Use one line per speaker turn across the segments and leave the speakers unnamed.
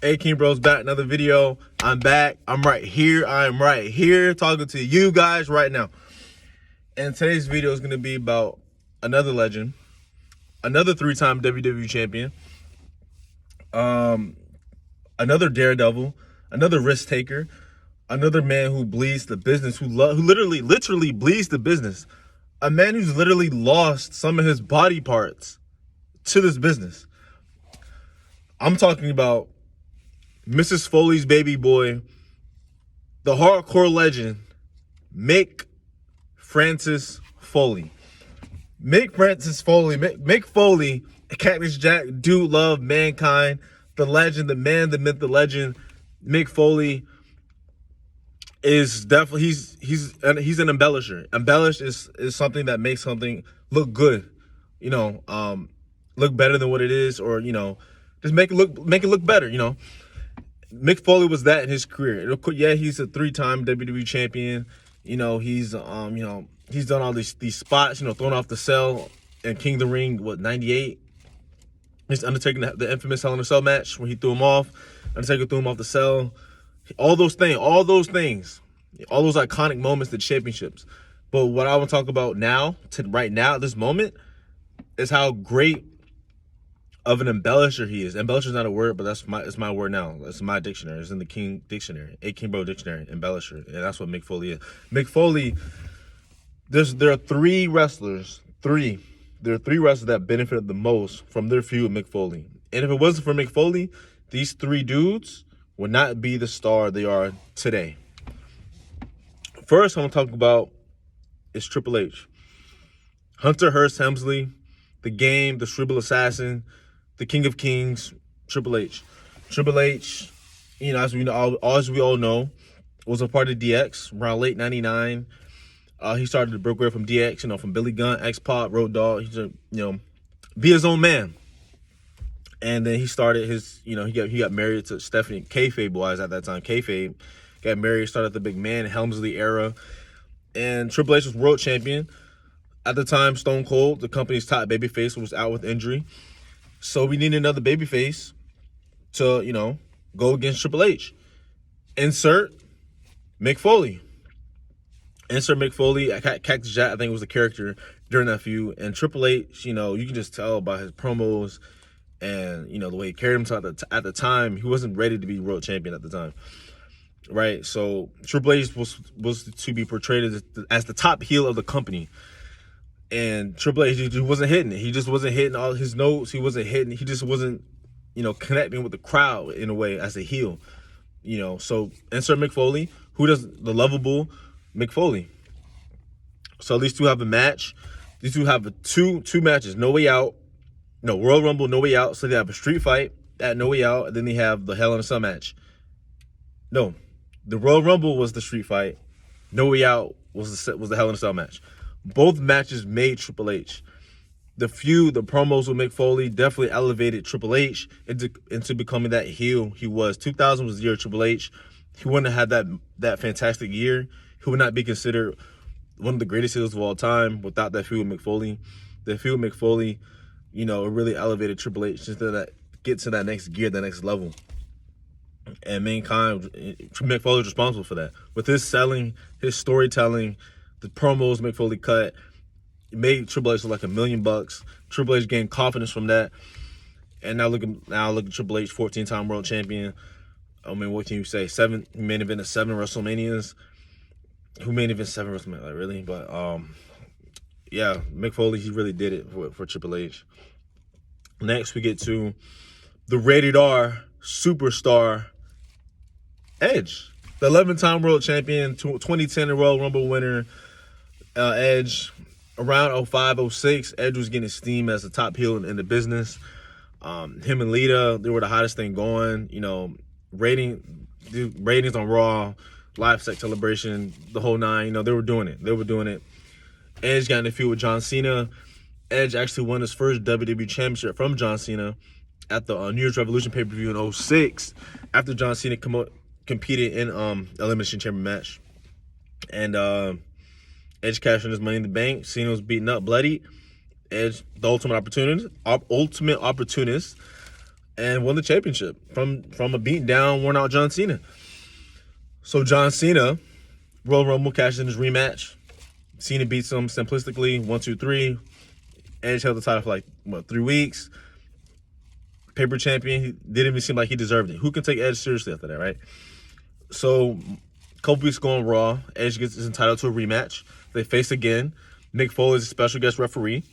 Hey, King Bros, back another video. I'm back. I'm right here talking to you guys right now. And today's video is going to be about another legend, another three-time WWE champion, another daredevil, another risk taker, another man who bleeds the business, who literally bleeds the business. A man who's literally lost some of his body parts to this business. I'm talking about Mrs. Foley's baby boy, the hardcore legend, Mick Francis Foley. Mick Foley, Cactus Jack, Dude Love, Mankind, the legend, the man, the myth, the legend. Mick Foley is definitely, he's an embellisher. Embellish is something that makes something look good, look better than what it is, or just make it look better, Mick Foley was that in his career. Yeah, he's a three-time WWE champion. He's done all these spots, thrown off the cell and King of the Ring, 98? He's Undertaker, the infamous Hell in a Cell match where he threw him off. Undertaker threw him off the cell. All those things, all those iconic moments, the championships. But what I want to talk about right now, at this moment, is how great of an embellisher he is. Embellisher is not a word, but it's my word now. It's in my dictionary. It's in the King dictionary, King Bro dictionary. Embellisher, and that's what Mick Foley is. Mick Foley. There are three wrestlers. There are three wrestlers that benefited the most from their feud with Mick Foley. And if it wasn't for Mick Foley, these three dudes would not be the star they are today. First, I'm gonna talk about is Triple H. Hunter Hearst Helmsley, the Game, the Scribble Assassin, the King of Kings, Triple H. Triple H, as we all know, was a part of DX around late '99. He started to break away from DX, from Billy Gunn, X-Pac, Road Dogg. He's be his own man. And then he started his, he got married to Stephanie, kayfabe wise at that time. Kayfabe got married, started the big man Helmsley era, and Triple H was world champion at the time. Stone Cold, the company's top babyface, was out with injury. So we needed another babyface to, go against Triple H. Insert Mick Foley. Insert Mick Foley. Cactus Jack, I think, was the character during that feud. And Triple H, you can just tell by his promos and, the way he carried himself at the time. He wasn't ready to be world champion at the time. Right? So Triple H was to be portrayed as the top heel of the company. And Triple H, he wasn't hitting it. He just wasn't hitting all his notes. He just wasn't, connecting with the crowd in a way as a heel. So insert Mick Foley, who does the lovable Mick Foley. So these two have a match. These two have two matches. No Way Out. No, Royal Rumble, No Way Out. So they have a street fight at No Way Out. And then they have the Hell in a Cell match. No, the Royal Rumble was the street fight. No Way Out was the Hell in a Cell match. Both matches made Triple H. The feud, the promos with Mick Foley definitely elevated Triple H into becoming that heel he was. 2000 was the year of Triple H. He wouldn't have had that fantastic year. He would not be considered one of the greatest heels of all time without that feud with Mick Foley. The feud with Mick Foley, it really elevated Triple H just to get to that next gear, that next level. And Mankind, Mick Foley was responsible for that. With his selling, his storytelling, the promos Mick Foley cut, it made Triple H look like $1 million. Triple H gained confidence from that. And now look at Triple H, 14-time world champion. I mean, what can you say? He main evented 7 WrestleManias. Who main event 7 WrestleMania? Like, really? But yeah, Mick Foley, he really did it for Triple H. Next, we get to the rated R superstar Edge, the 11-time world champion, 2010 Royal Rumble winner. Edge, around 05, 06, Edge was getting steam as the top heel in the business. Him and Lita, they were the hottest thing going. Ratings on Raw, live sex celebration, the whole nine. They were doing it. Edge got in a feud with John Cena. Edge actually won his first WWE championship from John Cena at the New Year's Revolution pay-per-view in 06, after John Cena competed in Elimination Chamber match. And Edge cashed in his Money in the Bank. Cena was beaten up, bloody. Edge, the ultimate opportunist, and won the championship from a beaten down, worn out John Cena. So John Cena, Royal Rumble, cashed in his rematch. Cena beats him simplistically, 1, 2, 3. Edge held the title for 3 weeks. Paper champion. He didn't even seem like he deserved it. Who can take Edge seriously after that, right? So a couple weeks ago on Raw, Edge is entitled to a rematch. They face again. Mick Foley is a special guest referee.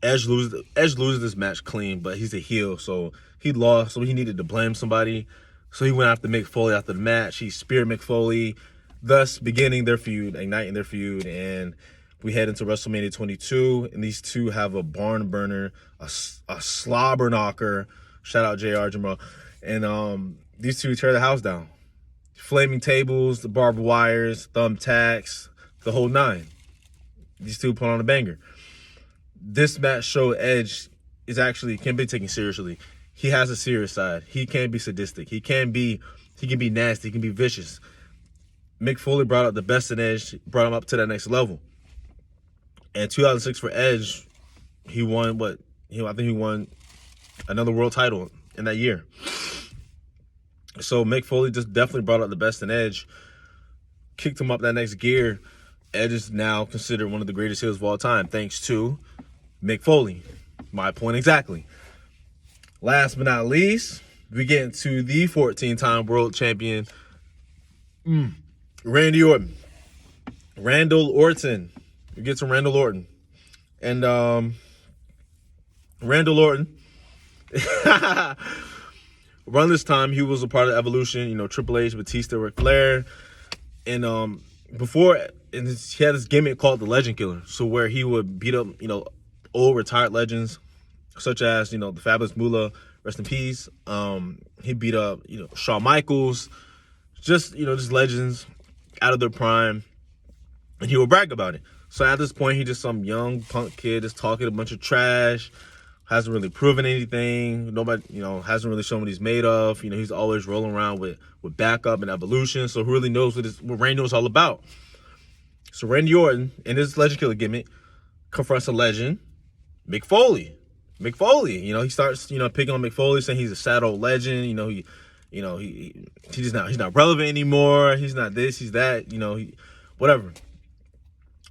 Edge loses this match clean, but he's a heel, so he lost. So he needed to blame somebody. So he went after Mick Foley after the match. He speared Mick Foley, thus beginning their feud, igniting their feud, and we head into WrestleMania 22, and these two have a barn burner, a slobber knocker. Shout out JR Jamal. And these two tear the house down. Flaming tables, the barbed wires, thumbtacks, the whole nine. These two put on a banger. This match showed Edge can be taken seriously. He has a serious side. He can be sadistic. He can be nasty. He can be vicious. Mick Foley brought out the best in Edge, brought him up to that next level. And 2006 for Edge, he won I think he won another world title in that year. So Mick Foley just definitely brought out the best in Edge, kicked him up that next gear. Edge is now considered one of the greatest heels of all time, thanks to Mick Foley. My point exactly. Last but not least, we get into the 14-time world champion, Randy Orton. Randall Orton. We get to Randall Orton. And Randall Orton, around this time, he was a part of Evolution, Triple H, Batista, Ric Flair. And he had this gimmick called the Legend Killer. So where he would beat up, old retired legends, such as, the Fabulous Moolah, rest in peace. He beat up, Shawn Michaels, just legends out of their prime. And he would brag about it. So at this point, he's just some young punk kid just talking a bunch of trash, hasn't really proven anything. Nobody, hasn't really shown what he's made of. He's always rolling around with backup and Evolution. So who really knows what Randy was all about? So Randy Orton, in his Legend Killer gimmick, confronts a legend, Mick Foley. Mick Foley, he starts, picking on Mick Foley, saying he's a sad old legend. He's not relevant anymore. He's not this, he's that. Whatever.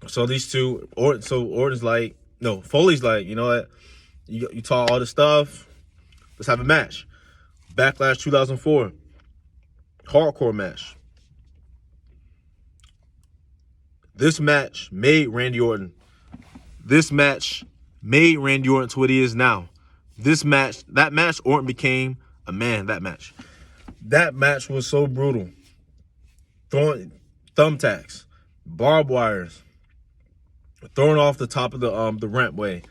So these two, Orton's like, no, Foley's like, you know what? You talk all this stuff. Let's have a match. Backlash 2004. Hardcore match. This match made Randy Orton. This match made Randy Orton to what he is now. That match, Orton became a man, that match. That match was so brutal. Throwing thumbtacks, barbed wires, throwing off the top of the rampway,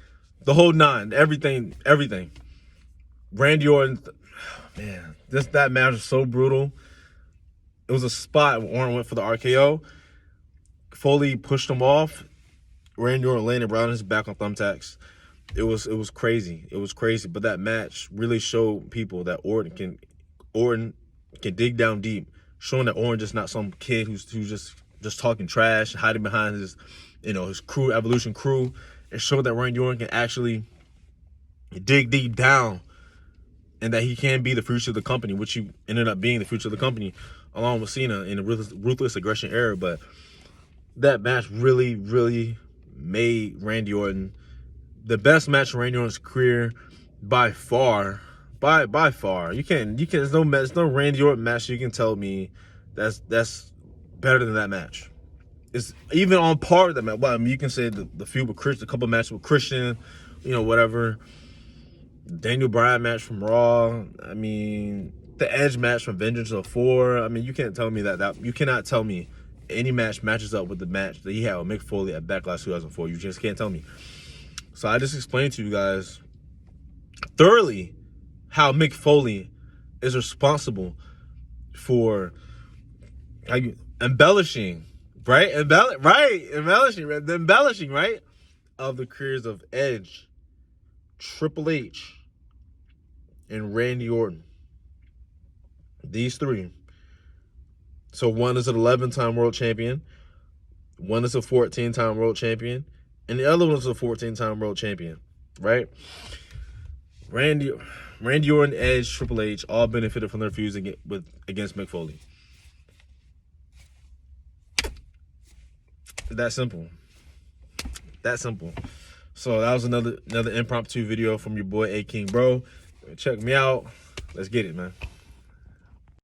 the whole nine, everything. Randy Orton, man, that match was so brutal. It was a spot where Orton went for the RKO. Foley pushed him off. Randy Orton landed right on his back on thumbtacks. It was crazy. It was crazy. But that match really showed people that Orton can dig down deep, showing that Orton just not some kid who's just talking trash, hiding behind his crew, Evolution crew. It showed that Randy Orton can actually dig deep down, and that he can be the future of the company, which he ended up being the future of the company, along with Cena in the ruthless aggression era. But that match really, really made Randy Orton the best match in Randy Orton's career by far. By far. There's no Randy Orton match you can tell me that's better than that match. It's even on par with that match. Well, you can say the feud with Christian, a couple matches with Christian, whatever. Daniel Bryan match from Raw. The Edge match from Vengeance 04. You can't tell me that you cannot tell me any match matches up with the match that he had with Mick Foley at Backlash 2004. You just can't tell me. So I just explained to you guys thoroughly how Mick Foley is responsible for embellishing, right? The embellishing, right? Of the careers of Edge, Triple H, and Randy Orton. These three. So one is an 11-time world champion, one is a 14-time world champion, and the other one is a 14-time world champion, right? Randy Randy Orton, Edge, Triple H all benefited from their feuds against Mick Foley. That simple. That simple. So that was another impromptu video from your boy A King, bro. Check me out. Let's get it, man.